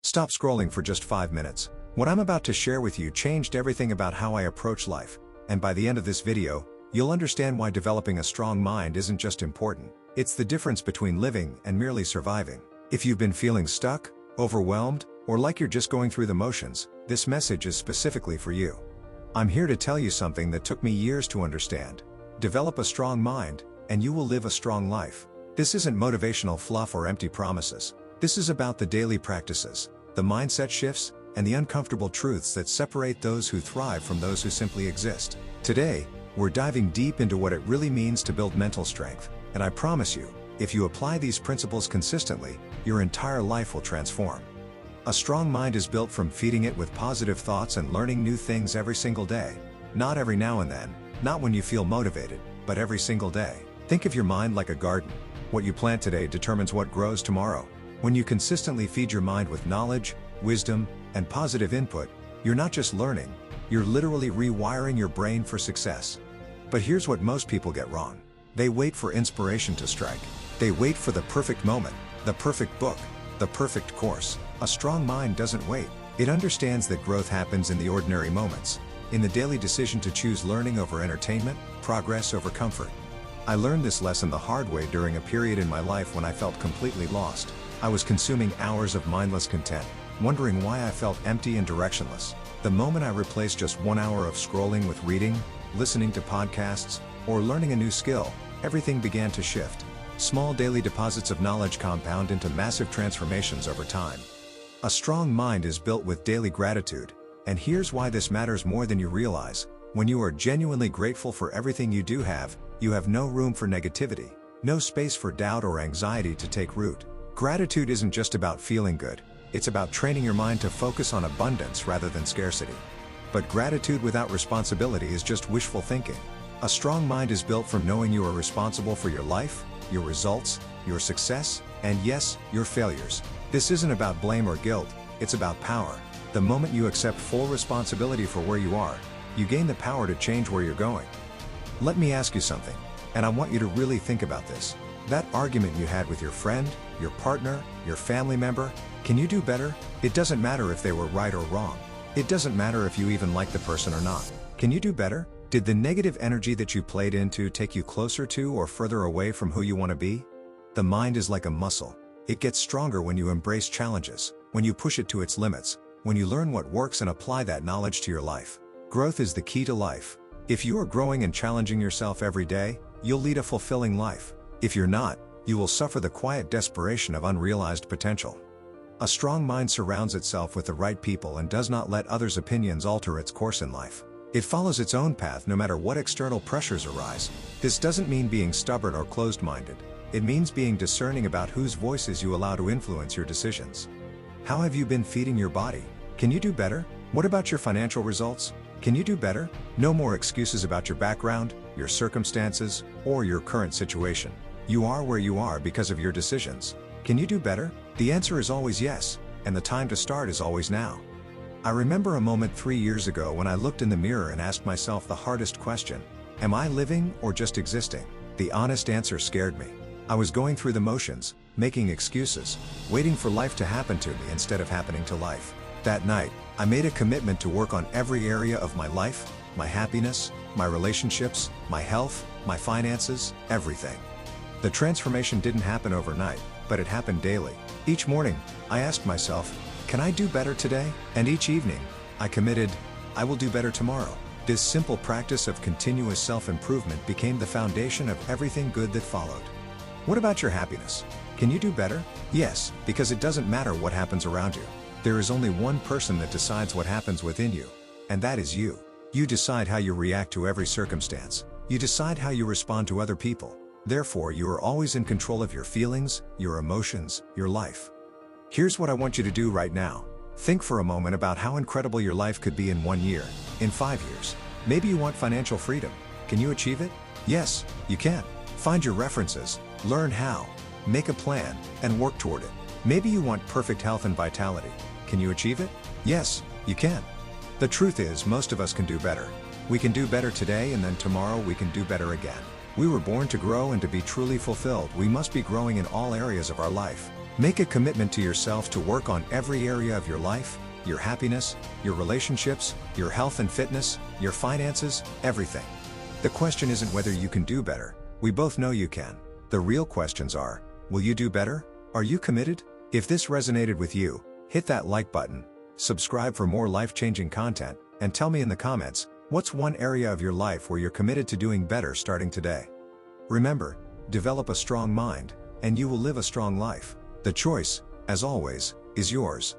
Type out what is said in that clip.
Stop scrolling for just 5 minutes. What I'm about to share with you changed everything about how I approach life, and by the end of this video, you'll understand why developing a strong mind isn't just important, it's the difference between living and merely surviving. If you've been feeling stuck, overwhelmed, or like you're just going through the motions, this message is specifically for you. I'm here to tell you something that took me years to understand. Develop a strong mind, and you will live a strong life. This isn't motivational fluff or empty promises. This is about the daily practices, the mindset shifts, and the uncomfortable truths that separate those who thrive from those who simply exist. Today, we're diving deep into what it really means to build mental strength, and I promise you, if you apply these principles consistently, your entire life will transform. A strong mind is built from feeding it with positive thoughts and learning new things every single day. Not every now and then, not when you feel motivated, but every single day. Think of your mind like a garden. What you plant today determines what grows tomorrow. When you consistently feed your mind with knowledge, wisdom, and positive input, you're not just learning, you're literally rewiring your brain for success. But here's what most people get wrong. They wait for inspiration to strike. They wait for the perfect moment, the perfect book, the perfect course. A strong mind doesn't wait. It understands that growth happens in the ordinary moments, in the daily decision to choose learning over entertainment, progress over comfort. I learned this lesson the hard way during a period in my life when I felt completely lost. I was consuming hours of mindless content, wondering why I felt empty and directionless. The moment I replaced just 1 hour of scrolling with reading, listening to podcasts, or learning a new skill, everything began to shift. Small daily deposits of knowledge compound into massive transformations over time. A strong mind is built with daily gratitude, and here's why this matters more than you realize. When you are genuinely grateful for everything you do have, you have no room for negativity, no space for doubt or anxiety to take root. Gratitude isn't just about feeling good, it's about training your mind to focus on abundance rather than scarcity. But gratitude without responsibility is just wishful thinking. A strong mind is built from knowing you are responsible for your life, your results, your success, and yes, your failures. This isn't about blame or guilt, it's about power. The moment you accept full responsibility for where you are, you gain the power to change where you're going. Let me ask you something, and I want you to really think about this. That argument you had with your friend, your partner, your family member, can you do better? It doesn't matter if they were right or wrong. It doesn't matter if you even like the person or not. Can you do better? Did the negative energy that you played into take you closer to or further away from who you want to be? The mind is like a muscle. It gets stronger when you embrace challenges, when you push it to its limits, when you learn what works and apply that knowledge to your life. Growth is the key to life. If you are growing and challenging yourself every day, you'll lead a fulfilling life. If you're not, you will suffer the quiet desperation of unrealized potential. A strong mind surrounds itself with the right people and does not let others' opinions alter its course in life. It follows its own path no matter what external pressures arise. This doesn't mean being stubborn or closed-minded. It means being discerning about whose voices you allow to influence your decisions. How have you been feeding your body? Can you do better? What about your financial results? Can you do better? No more excuses about your background, your circumstances, or your current situation. You are where you are because of your decisions. Can you do better? The answer is always yes, and the time to start is always now. I remember a moment 3 years ago when I looked in the mirror and asked myself the hardest question: am I living or just existing? The honest answer scared me. I was going through the motions, making excuses, waiting for life to happen to me instead of happening to life. That night, I made a commitment to work on every area of my life, my happiness, my relationships, my health, my finances, everything. The transformation didn't happen overnight, but it happened daily. Each morning, I asked myself, can I do better today? And each evening, I committed, I will do better tomorrow. This simple practice of continuous self-improvement became the foundation of everything good that followed. What about your happiness? Can you do better? Yes, because it doesn't matter what happens around you. There is only one person that decides what happens within you, and that is you. You decide how you react to every circumstance. You decide how you respond to other people. Therefore, you are always in control of your feelings, your emotions, your life. Here's what I want you to do right now. Think for a moment about how incredible your life could be in 1 year, in 5 years. Maybe you want financial freedom. Can you achieve it? Yes, you can. Find your references, learn how, make a plan, and work toward it. Maybe you want perfect health and vitality. Can you achieve it? Yes, you can. The truth is, most of us can do better. We can do better today, and then tomorrow we can do better again. We were born to grow and to be truly fulfilled. We must be growing in all areas of our life. Make a commitment to yourself to work on every area of your life, your happiness, your relationships, your health and fitness, your finances, everything. The question isn't whether you can do better. We both know you can. The real questions are, will you do better? Are you committed? If this resonated with you, hit that like button, subscribe for more life-changing content, and tell me in the comments, what's one area of your life where you're committed to doing better starting today? Remember, develop a strong mind, and you will live a strong life. The choice, as always, is yours.